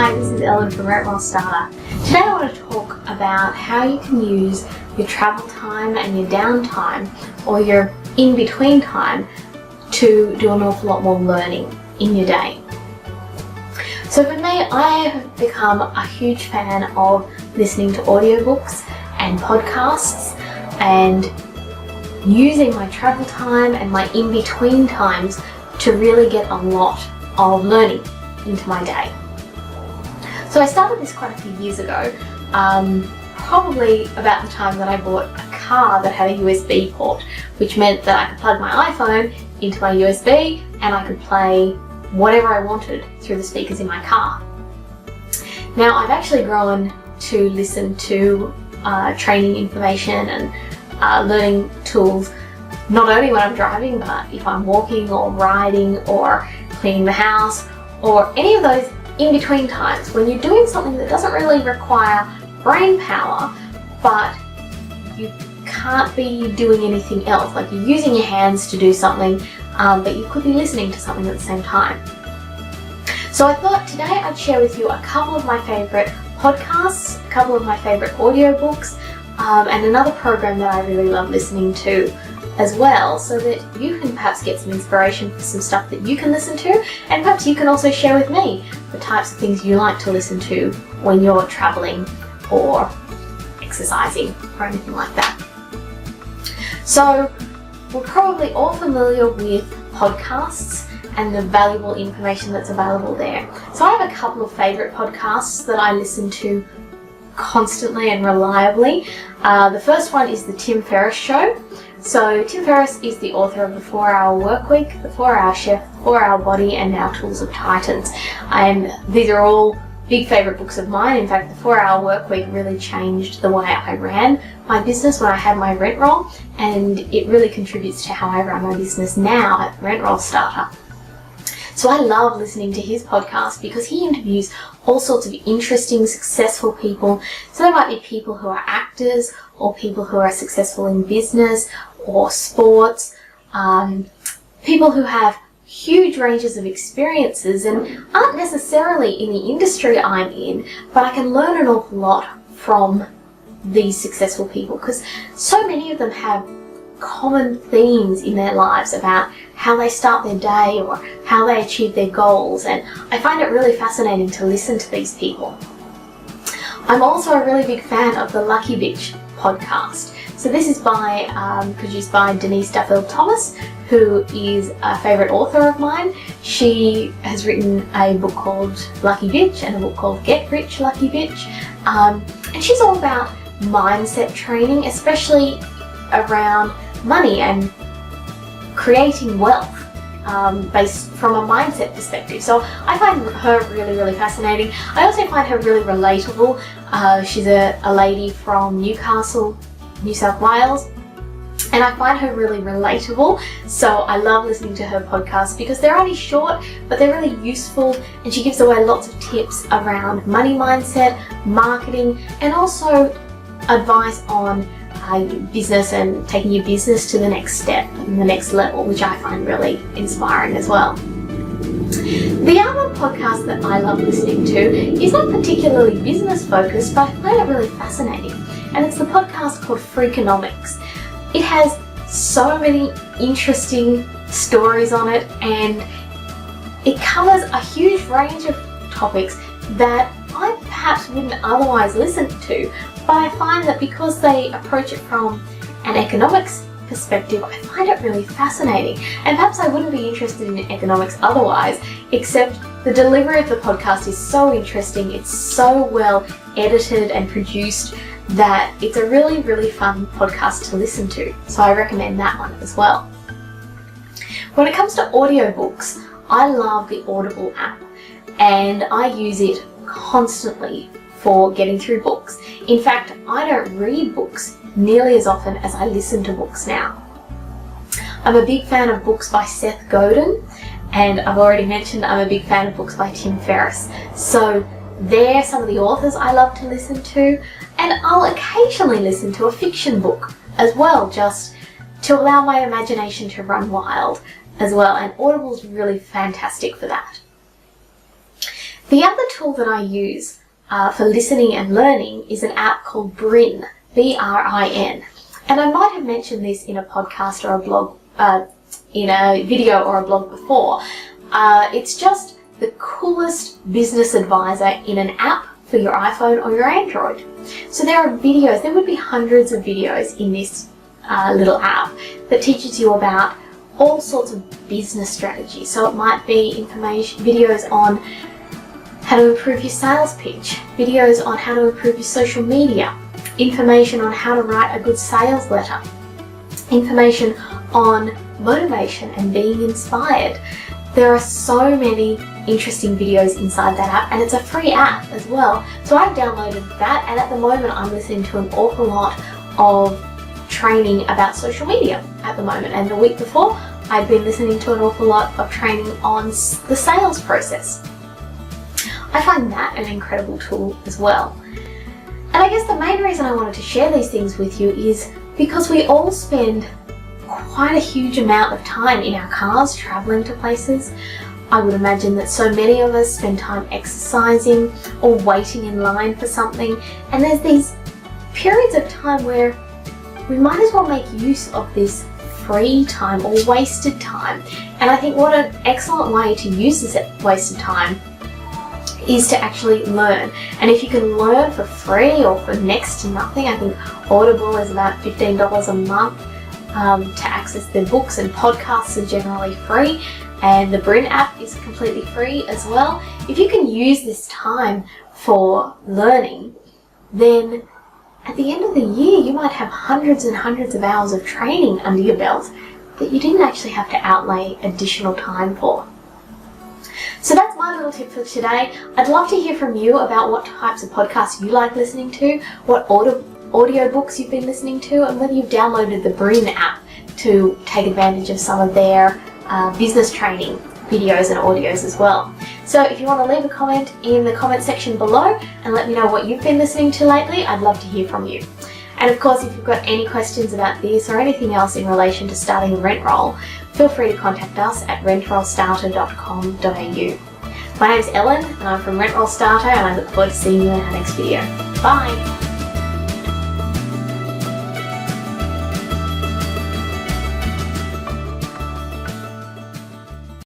Hi, this is Ellen from Rent Roll Starter. Today I want to talk about how you can use your travel time and your downtime, or your in-between time, to do an awful lot more learning in your day. So for me, I have become a huge fan of listening to audiobooks and podcasts, and using my travel time and my in-between times to really get a lot of learning into my day. So I started this quite a few years ago, probably about the time that I bought a car that had a USB port, which meant that I could plug my iPhone into my USB and I could play whatever I wanted through the speakers in my car. Now I've actually grown to listen to training information and learning tools, not only when I'm driving, but if I'm walking or riding or cleaning the house, or any of those in-between times when you're doing something that doesn't really require brain power, but you can't be doing anything else, like you're using your hands to do something, but you could be listening to something at the same time. So I thought today I'd share with you a couple of my favourite podcasts, a couple of my favourite audiobooks, and another program that I really love listening to as well, so that you can perhaps get some inspiration for some stuff that you can listen to, and perhaps you can also share with me the types of things you like to listen to when you're travelling or exercising or anything like that. So we're probably all familiar with podcasts and the valuable information that's available there. So I have a couple of favourite podcasts that I listen to constantly and reliably. The first one is the Tim Ferriss Show. So Tim Ferriss is the author of The 4-Hour Workweek, The 4-Hour Chef, 4-Hour Body, and now Tools of Titans. And these are all big favourite books of mine. In fact, The 4-Hour Workweek really changed the way I ran my business when I had my rent roll, and it really contributes to how I run my business now at Rent Roll Starter. So I love listening to his podcast because he interviews all sorts of interesting, successful people. So there might be people who are actors, or people who are successful in business or sports, people who have huge ranges of experiences and aren't necessarily in the industry I'm in, but I can learn an awful lot from these successful people, because so many of them have common themes in their lives about how they start their day or how they achieve their goals, and I find it really fascinating to listen to these people. I'm also a really big fan of the Lucky Bitch podcast. So this is produced by Denise Duffield Thomas, who is a favourite author of mine. She has written a book called Lucky Bitch and a book called Get Rich Lucky Bitch, and she's all about mindset training, especially around money and creating wealth based from a mindset perspective. So I find her really, really fascinating. I also find her really relatable. She's a lady from Newcastle, New South Wales, and I find her really relatable. So I love listening to her podcasts because they're only short, but they're really useful, and she gives away lots of tips around money mindset, marketing, and also advice on business and taking your business to the next step and the next level, which I find really inspiring as well. The other podcast that I love listening to is not particularly business focused, but I find it really fascinating, and it's the podcast called Freakonomics. It has so many interesting stories on it, and it covers a huge range of topics that I perhaps wouldn't otherwise listen to, but I find that because they approach it from an economics perspective, I find it really fascinating. And perhaps I wouldn't be interested in economics otherwise, except the delivery of the podcast is so interesting, it's so well edited and produced that it's a really, really fun podcast to listen to. So I recommend that one as well. When it comes to audiobooks, I love the Audible app, and I use it constantly for getting through books. In fact, I don't read books nearly as often as I listen to books now. I'm a big fan of books by Seth Godin, and I've already mentioned I'm a big fan of books by Tim Ferriss. So they're some of the authors I love to listen to, and I'll occasionally listen to a fiction book as well, just to allow my imagination to run wild as well, and Audible's really fantastic for that. The other tool that I use for listening and learning is an app called Brin, B-R-I-N. And I might have mentioned this in a podcast or a blog, in a video or a blog before. It's just the coolest business advisor in an app for your iPhone or your Android. So there are videos, there would be hundreds of videos in this little app that teaches you about all sorts of business strategies. So it might be videos on how to improve your sales pitch, videos on how to improve your social media, information on how to write a good sales letter, information on motivation and being inspired. There are so many interesting videos inside that app, and it's a free app as well. So I've downloaded that, and at the moment I'm listening to an awful lot of training about social media at the moment, and the week before I'd been listening to an awful lot of training on the sales process. I find that an incredible tool as well. And I guess the main reason I wanted to share these things with you is because we all spend quite a huge amount of time in our cars traveling to places. I would imagine that so many of us spend time exercising or waiting in line for something, and there's these periods of time where we might as well make use of this free time or wasted time. And I think what an excellent way to use this wasted time is to actually learn. And if you can learn for free or for next to nothing, I think Audible is about $15 a month to access their books, and podcasts are generally free, and the Brin app is completely free as well. If you can use this time for learning, then at the end of the year you might have hundreds and hundreds of hours of training under your belt that you didn't actually have to outlay additional time for. So that's my little tip for today. I'd love to hear from you about what types of podcasts you like listening to, what audiobooks you've been listening to, and whether you've downloaded the Brin app to take advantage of some of their business training videos and audios as well. So if you want to leave a comment in the comment section below and let me know what you've been listening to lately, I'd love to hear from you. And of course, if you've got any questions about this or anything else in relation to starting a rent roll, feel free to contact us at rentrollstarter.com.au. My name's Ellen and I'm from Rent Roll Starter, and I look forward to seeing you in our next video. Bye!